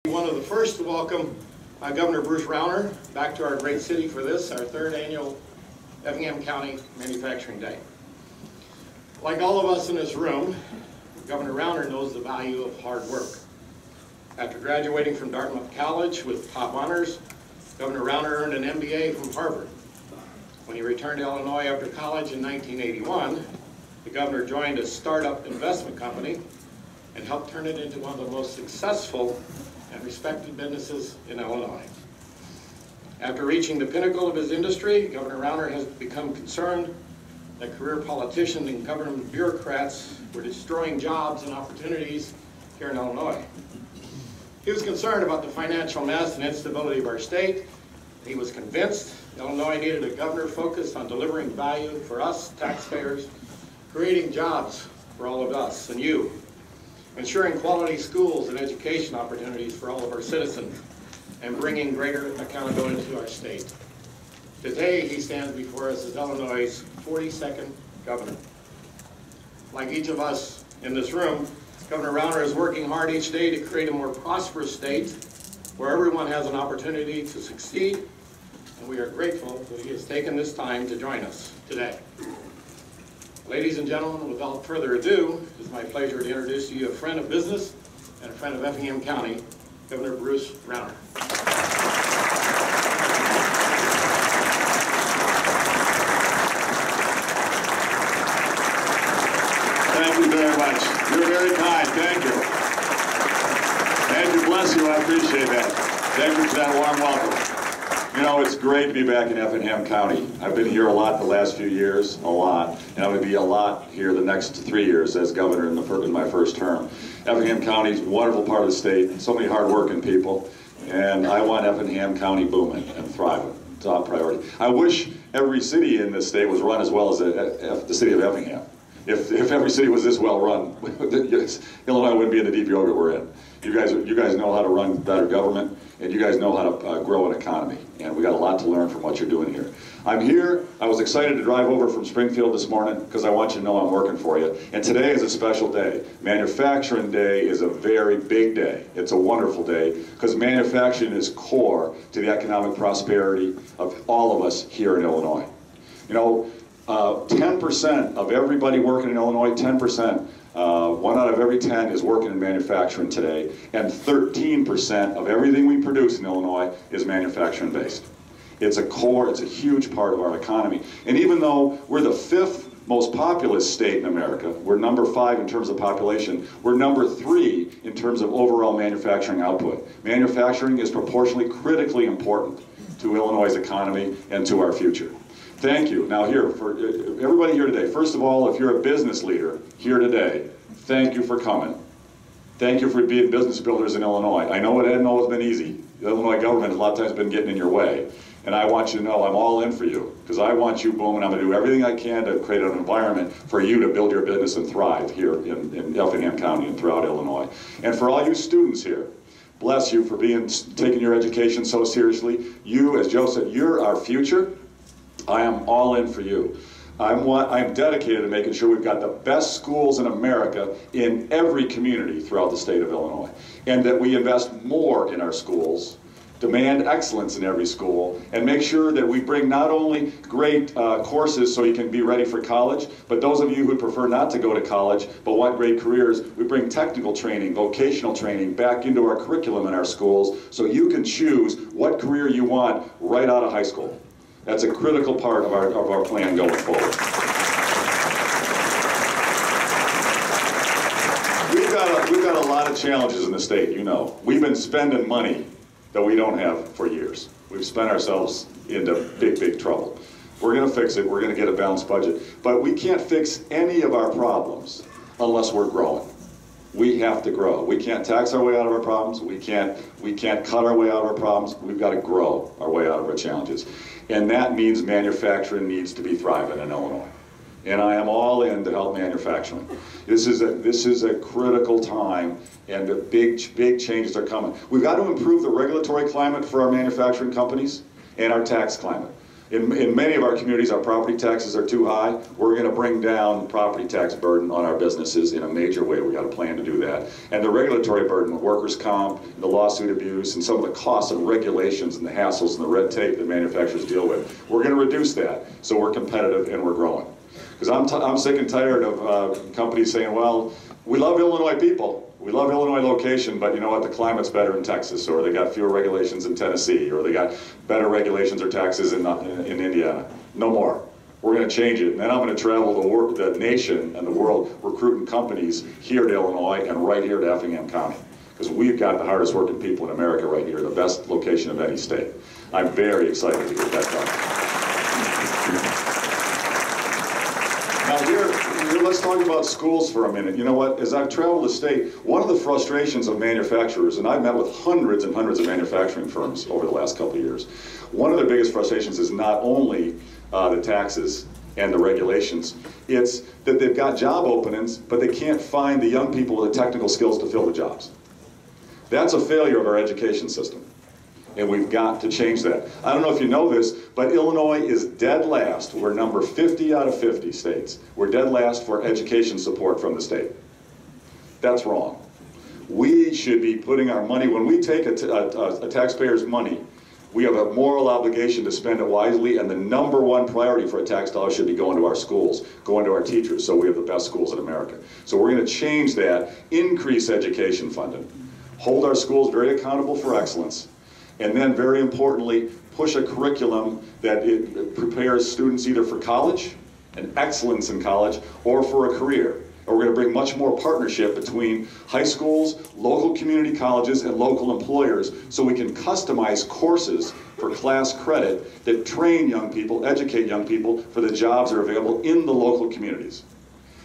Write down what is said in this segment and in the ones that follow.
One of the first to welcome Governor Bruce Rauner back to our great city for this, our third annual Effingham County Manufacturing Day. Like all of us in this room, Governor Rauner knows the value of hard work. After graduating from Dartmouth College with top honors, Governor Rauner earned an MBA from Harvard. When he returned to Illinois after college in 1981, the governor joined a startup investment company and helped turn it into one of the most successful and respected businesses in Illinois. After reaching the pinnacle of his industry, Governor Rauner has become concerned that career politicians and government bureaucrats were destroying jobs and opportunities here in Illinois. He was concerned about the financial mess and instability of our state. He was convinced Illinois needed a governor focused on delivering value for us taxpayers, creating jobs for all of us and you, ensuring quality schools and education opportunities for all of our citizens, and bringing greater accountability to our state. Today, he stands before us as Illinois' 42nd governor. Like each of us in this room, Governor Rauner is working hard each day to create a more prosperous state where everyone has an opportunity to succeed, and we are grateful that he has taken this time to join us today. Ladies and gentlemen, without further ado, it is my pleasure to introduce to you a friend of business and a friend of Effingham County, Governor Bruce Rauner. Thank you very much. You're very kind. Thank you. Thank you. Bless you. I appreciate that. Thank you for that warm welcome. You know, it's great to be back in Effingham County. I've been here a lot the last few years, a lot, and I'm going to be a lot here the next 3 years as governor in my first term. Effingham County is a wonderful part of the state, so many hard-working people, and I want Effingham County booming and thriving. Top priority. I wish every city in this state was run as well as the city of Effingham. If every city was this well run, Illinois wouldn't be in the deep yogurt we're in. You guys know how to run better government, and you guys know how to grow an economy, and we got a lot to learn from what you're doing here. I'm here. I was excited to drive over from Springfield this morning because I want you to know I'm working for you. And today is a special day. Manufacturing Day is a very big day. It's a wonderful day because manufacturing is core to the economic prosperity of all of us here in Illinois. You know, 10% of everybody working in Illinois, 10%, 1 out of every 10 is working in manufacturing today, and 13% of everything we produce in Illinois is manufacturing based. It's a core, it's a huge part of our economy. And even though we're the 5th most populous state in America, we're number 5 in terms of population, we're number 3 in terms of overall manufacturing output. Manufacturing is proportionally critically important to Illinois' economy and to our future. Thank you. Now here, for everybody here today, first of all, if you're a business leader here today, thank you for coming. Thank you for being business builders in Illinois. I know it hasn't always been easy. The Illinois government a lot of times been getting in your way. And I want you to know I'm all in for you, because I want you booming. I'm going to do everything I can to create an environment for you to build your business and thrive here in Effingham County and throughout Illinois. And for all you students here, bless you for taking your education so seriously. You, as Joe said, you're our future. I am all in for you. I'm dedicated to making sure we've got the best schools in America in every community throughout the state of Illinois, and that we invest more in our schools, demand excellence in every school, and make sure that we bring not only great courses so you can be ready for college, but those of you who prefer not to go to college but want great careers, we bring technical training, vocational training back into our curriculum in our schools so you can choose what career you want right out of high school. That's a critical part of our plan going forward. We've got a lot of challenges in the state, you know. We've been spending money that we don't have for years. We've spent ourselves into big, big trouble. We're going to fix it. We're going to get a balanced budget. But we can't fix any of our problems unless we're growing. We have to grow. We can't tax our way out of our problems. We can't cut our way out of our problems. We've got to grow our way out of our challenges. And that means manufacturing needs to be thriving in Illinois. And I am all in to help manufacturing. This is a critical time, and the big changes are coming. We've got to improve the regulatory climate for our manufacturing companies and our tax climate. In many of our communities, our property taxes are too high. We're going to bring down the property tax burden on our businesses in a major way. We've got a plan to do that. And the regulatory burden, workers' comp, the lawsuit abuse, and some of the costs and regulations and the hassles and the red tape that manufacturers deal with, we're going to reduce that so we're competitive and we're growing. Because I'm sick and tired of companies saying, well, we love Illinois people. We love Illinois location, but you know what, the climate's better in Texas, or they got fewer regulations in Tennessee, or they got better regulations or taxes in Indiana. No more. We're going to change it, and then I'm going to travel the nation and the world recruiting companies here to Illinois and right here to Effingham County, because we've got the hardest working people in America right here, the best location of any state. I'm very excited to get that done. Now here, let's talk about schools for a minute. You know what, as I've traveled the state, one of the frustrations of manufacturers, and I've met with hundreds and hundreds of manufacturing firms over the last couple of years, one of their biggest frustrations is not only the taxes and the regulations, it's that they've got job openings, but they can't find the young people with the technical skills to fill the jobs. That's a failure of our education system. And we've got to change that. I don't know if you know this, but Illinois is dead last. We're number 50 out of 50 states. We're dead last for education support from the state. That's wrong. We should be putting our money, when we take a taxpayer's money, we have a moral obligation to spend it wisely, and the #1 priority for a tax dollar should be going to our schools, going to our teachers, so we have the best schools in America. So we're going to change that, increase education funding, hold our schools very accountable for excellence, and then, very importantly, push a curriculum that it prepares students either for college, and excellence in college, or for a career. And we're going to bring much more partnership between high schools, local community colleges, and local employers, so we can customize courses for class credit that train young people, educate young people for the jobs that are available in the local communities.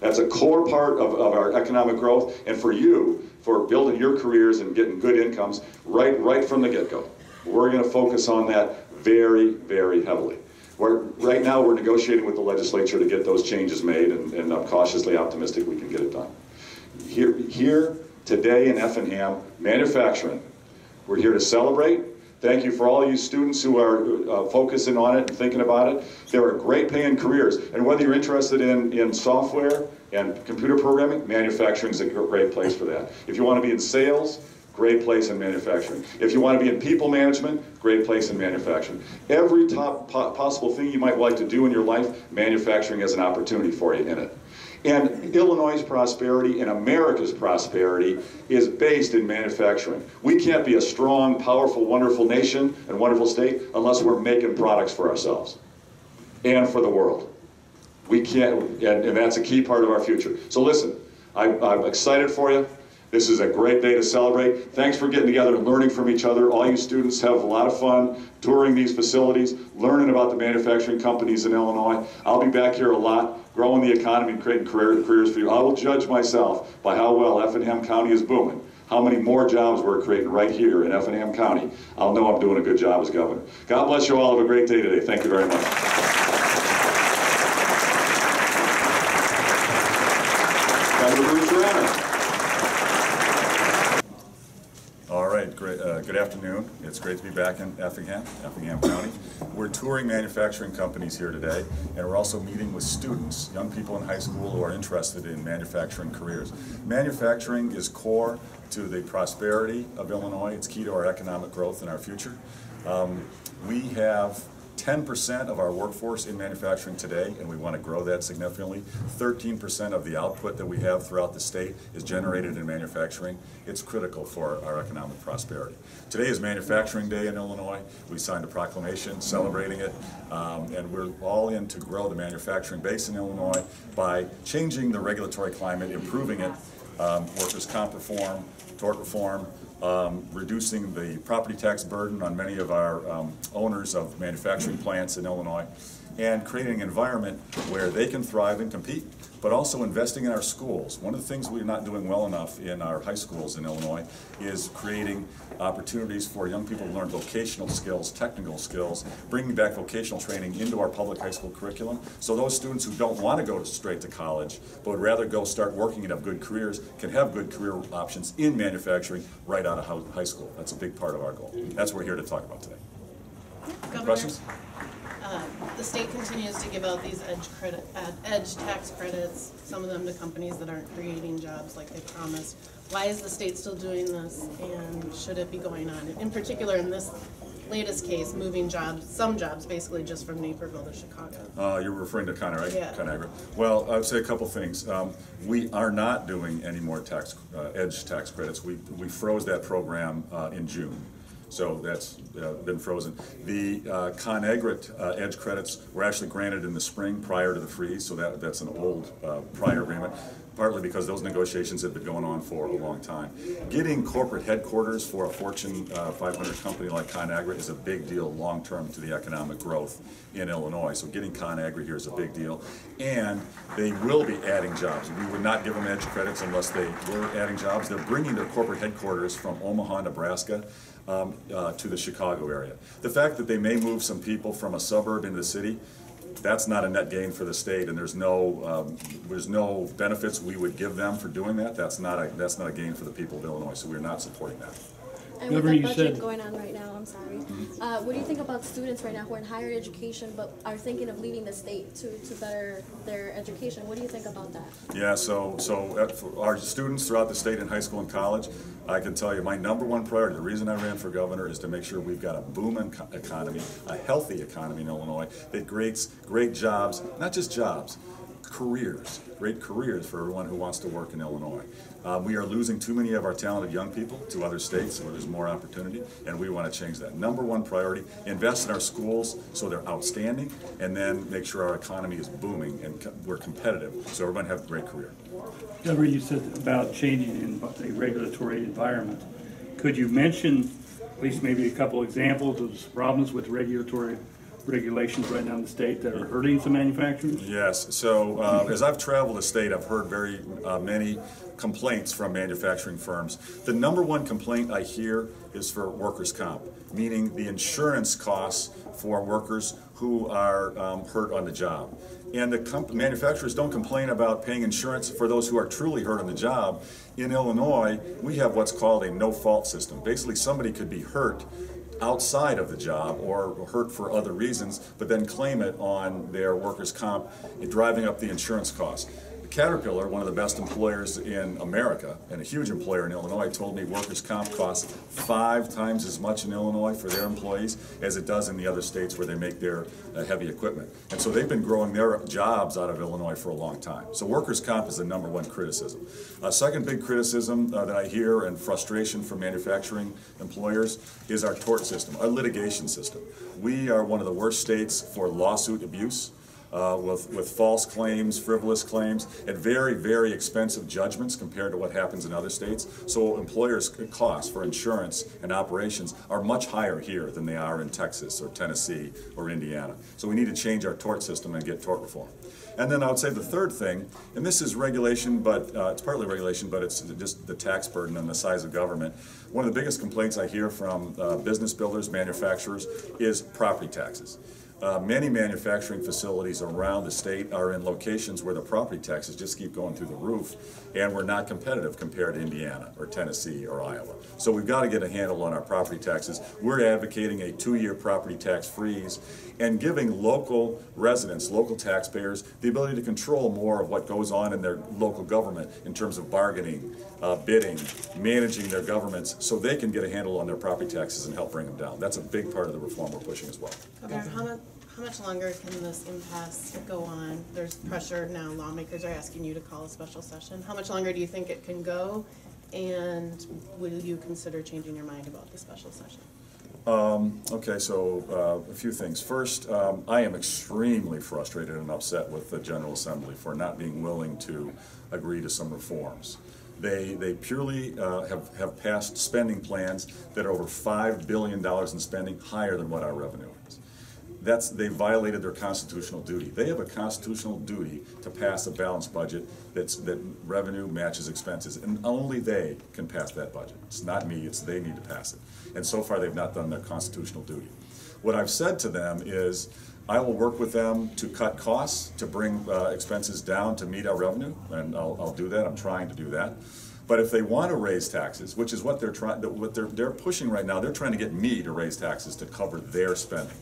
That's a core part of our economic growth, and for you, for building your careers and getting good incomes right from the get-go. We're going to focus on that very, very heavily. Right now we're negotiating with the legislature to get those changes made, and I'm cautiously optimistic we can get it done. Here today in Effingham, manufacturing. We're here to celebrate. Thank you for all you students who are focusing on it and thinking about it. There are great paying careers, and whether you're interested in software and computer programming, manufacturing is a great place for that. If you want to be in sales, great place in manufacturing. If you want to be in people management, great place in manufacturing. Every possible thing you might like to do in your life, manufacturing has an opportunity for you in it. And Illinois' prosperity and America's prosperity is based in manufacturing. We can't be a strong, powerful, wonderful nation and wonderful state unless we're making products for ourselves and for the world. We can't, and that's a key part of our future. So listen, I'm excited for you. This is a great day to celebrate. Thanks for getting together and learning from each other. All you students have a lot of fun touring these facilities, learning about the manufacturing companies in Illinois. I'll be back here a lot, growing the economy and creating careers for you. I will judge myself by how well Effingham County is booming, how many more jobs we're creating right here in Effingham County. I'll know I'm doing a good job as governor. God bless you all. Have a great day today. Thank you very much. Good afternoon. It's great to be back in Effingham County. We're touring manufacturing companies here today, and we're also meeting with students, young people in high school who are interested in manufacturing careers. Manufacturing is core to the prosperity of Illinois. It's key to our economic growth and our future. We have 10% of our workforce in manufacturing today, and we want to grow that significantly. 13% of the output that we have throughout the state is generated in manufacturing. It's critical for our economic prosperity. Today is Manufacturing Day in Illinois. We signed a proclamation celebrating it, and we're all in to grow the manufacturing base in Illinois by changing the regulatory climate, improving it, workers' comp reform, tort reform, reducing the property tax burden on many of our owners of manufacturing plants in Illinois, and creating an environment where they can thrive and compete, but also investing in our schools. One of the things we're not doing well enough in our high schools in Illinois is creating opportunities for young people to learn vocational skills, technical skills, bringing back vocational training into our public high school curriculum, so those students who don't want to go straight to college, but would rather go start working and have good careers, can have good career options in manufacturing right out of high school. That's a big part of our goal. That's what we're here to talk about today. Governor, questions? The state continues to give out these edge tax credits, some of them to companies that aren't creating jobs like they promised. Why is the state still doing this, and should it be going on? In particular, in this latest case, moving jobs, some jobs, basically just from Naperville to Chicago. You're referring to Con, right? Yeah. ConAgra. Well, I would say a couple things. We are not doing any more edge tax credits. We froze that program in June. So that's been frozen. The ConAgra edge credits were actually granted in the spring prior to the freeze, so that's an old prior agreement, partly because those negotiations have been going on for a long time. Getting corporate headquarters for a Fortune 500 company like ConAgra is a big deal long-term to the economic growth in Illinois. So getting ConAgra here is a big deal. And they will be adding jobs. We would not give them edge credits unless they were adding jobs. They're bringing their corporate headquarters from Omaha, Nebraska, to the Chicago area. The fact that they may move some people from a suburb into the city, that's not a net gain for the state, and there's no benefits we would give them for doing that. That's not a gain for the people of Illinois, so we're not supporting that. And with the budget going on right now, I'm sorry, what do you think about students right now who are in higher education but are thinking of leaving the state to better their education? What do you think about that? Yeah, so for our students throughout the state in high school and college, I can tell you my #1 priority, the reason I ran for governor, is to make sure we've got a booming economy, a healthy economy in Illinois that creates great jobs, not just jobs, careers, great careers for everyone who wants to work in Illinois. We are losing too many of our talented young people to other states where there's more opportunity, and we want to change that. #1 priority, invest in our schools so they're outstanding, and then make sure our economy is booming and we're competitive so everyone has a great career. Governor, you said about changing in the regulatory environment. Could you mention at least maybe a couple examples of problems with regulatory regulations right now in the state that are hurting some manufacturers? Yes, so as I've traveled the state, I've heard very many complaints from manufacturing firms. The #1 complaint I hear is for workers' comp, meaning the insurance costs for workers who are hurt on the job. And the manufacturers don't complain about paying insurance for those who are truly hurt on the job. In Illinois, we have what's called a no-fault system. Basically, somebody could be hurt outside of the job or hurt for other reasons, but then claim it on their workers' comp, driving up the insurance costs. Caterpillar, one of the best employers in America and a huge employer in Illinois, told me workers' comp costs 5 times as much in Illinois for their employees as it does in the other states where they make their heavy equipment. And so they've been growing their jobs out of Illinois for a long time. So workers' comp is the #1 criticism. A second big criticism that I hear and frustration from manufacturing employers is our tort system, our litigation system. We are one of the worst states for lawsuit abuse. With false claims, frivolous claims, and very, very expensive judgments compared to what happens in other states. So employers' costs for insurance and operations are much higher here than they are in Texas or Tennessee or Indiana. So we need to change our tort system and get tort reform. And then I would say the third thing, and this is regulation, but it's partly regulation, but it's just the tax burden and the size of government. One of the biggest complaints I hear from business builders, manufacturers, is property taxes. Many manufacturing facilities around the state are in locations where the property taxes just keep going through the roof, and we're not competitive compared to Indiana or Tennessee or Iowa. So we've got to get a handle on our property taxes. We're advocating a 2-year property tax freeze and giving local residents, local taxpayers, the ability to control more of what goes on in their local government in terms of bargaining, bidding, managing their governments, so they can get a handle on their property taxes and help bring them down. That's a big part of the reform we're pushing as well. Governor, how much longer can this impasse go on? There's pressure now, lawmakers are asking you to call a special session. How much longer do you think it can go? And will you consider changing your mind about the special session? Okay, so a few things. First, I am extremely frustrated and upset with the General Assembly for not being willing to agree to some reforms. They purely have passed spending plans that are over $5 billion in spending, higher than what our revenue is. They violated their constitutional duty. They have a constitutional duty to pass a balanced budget that revenue matches expenses, and only they can pass that budget. It's not me, it's they need to pass it. And so far they've not done their constitutional duty. What I've said to them is, I will work with them to cut costs, to bring expenses down to meet our revenue, and I'll do that. I'm trying to do that. But if they want to raise taxes, which is what they're pushing right now, they're trying to get me to raise taxes to cover their spending.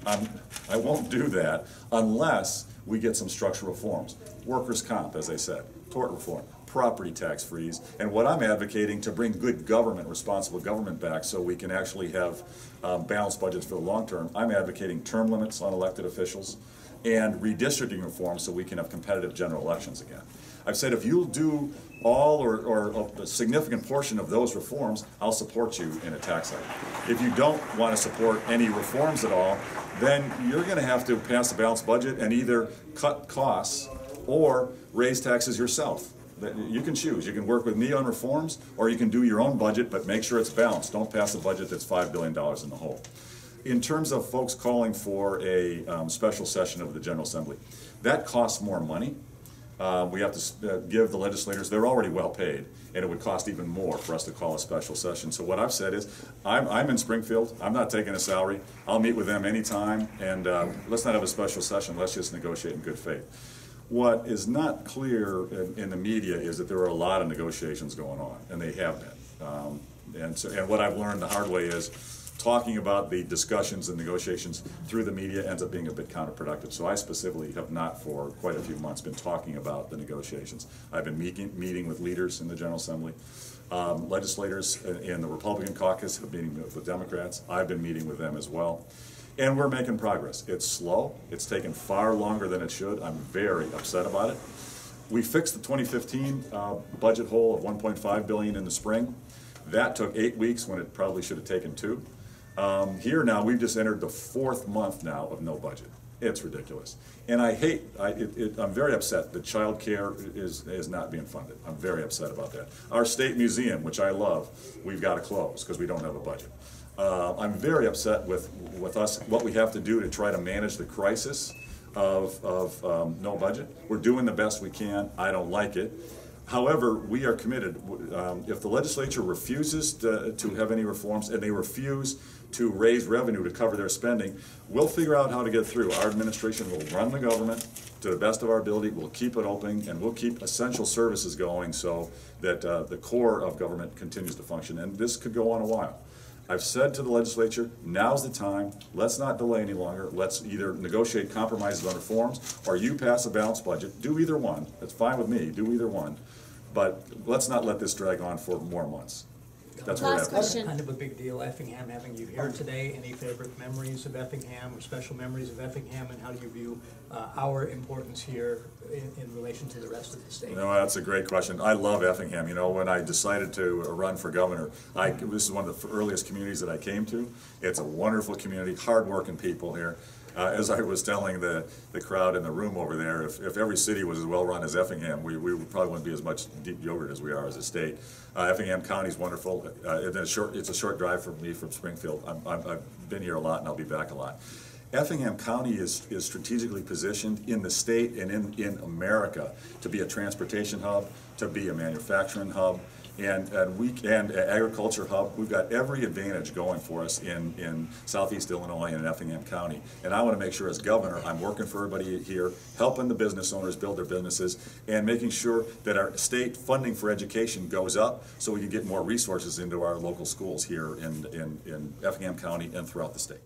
I won't do that unless we get some structural reforms. Workers' comp, as I said, tort reform, property tax freeze, and what I'm advocating to bring good government, responsible government back so we can actually have balanced budgets for the long term. I'm advocating term limits on elected officials and redistricting reform so we can have competitive general elections again. I've said if you'll do all or a significant portion of those reforms, I'll support you in a tax hike. If you don't want to support any reforms at all, then you're going to have to pass a balanced budget and either cut costs or raise taxes yourself. You can choose. You can work with me on reforms, or you can do your own budget, but make sure it's balanced. Don't pass a budget that's $5 billion in the hole. In terms of folks calling for a special session of the General Assembly, that costs more money. We have to give the legislators, they're already well paid, and it would cost even more for us to call a special session. So what I've said is, I'm in Springfield, I'm not taking a salary, I'll meet with them anytime, and let's not have a special session, let's just negotiate in good faith. What is not clear in the media is that there are a lot of negotiations going on, and they have been. And what I've learned the hard way is, talking about the discussions and negotiations through the media ends up being a bit counterproductive. So I specifically have not for quite a few months been talking about the negotiations. I've been meeting with leaders in the General Assembly. Legislators in the Republican caucus have been meeting with Democrats. I've been meeting with them as well. And we're making progress. It's slow. It's taken far longer than it should. I'm very upset about it. We fixed the 2015 budget hole of $1.5 billion in the spring. That took 8 weeks when it probably should have taken 2. Here now, we've just entered the 4th month now of no budget. It's ridiculous. And I'm very upset that child care is not being funded. I'm very upset about that. Our state museum, which I love, we've got to close because we don't have a budget. I'm very upset with us, what we have to do to try to manage the crisis of no budget. We're doing the best we can. I don't like it. However, we are committed. If the legislature refuses to have any reforms and they refuse to raise revenue to cover their spending, we'll figure out how to get through. Our administration will run the government to the best of our ability. We'll keep it open, and we'll keep essential services going so that the core of government continues to function. And this could go on a while. I've said to the legislature, now's the time. Let's not delay any longer. Let's either negotiate compromises on reforms, or you pass a balanced budget. Do either one. That's fine with me. Do either one. But let's not let this drag on for more months. That's where Last question. Kind of a big deal, Effingham having you here today. Any favorite memories of Effingham or special memories of Effingham, and how do you view our importance here in relation to the rest of the state? No, that's a great question. I love Effingham. You know, when I decided to run for governor, this is one of the earliest communities that I came to. It's a wonderful community, hardworking people here. As I was telling the crowd in the room over there, if every city was as well run as Effingham, we probably wouldn't be as much deep yogurt as we are as a state. Effingham County is wonderful. It's a short drive for me from Springfield. I've been here a lot, and I'll be back a lot. Effingham County is strategically positioned in the state and in America to be a transportation hub, to be a manufacturing hub, and agriculture hub. We've got every advantage going for us in Southeast Illinois and in Effingham County. And I want to make sure as governor, I'm working for everybody here, helping the business owners build their businesses, and making sure that our state funding for education goes up so we can get more resources into our local schools here in Effingham County and throughout the state.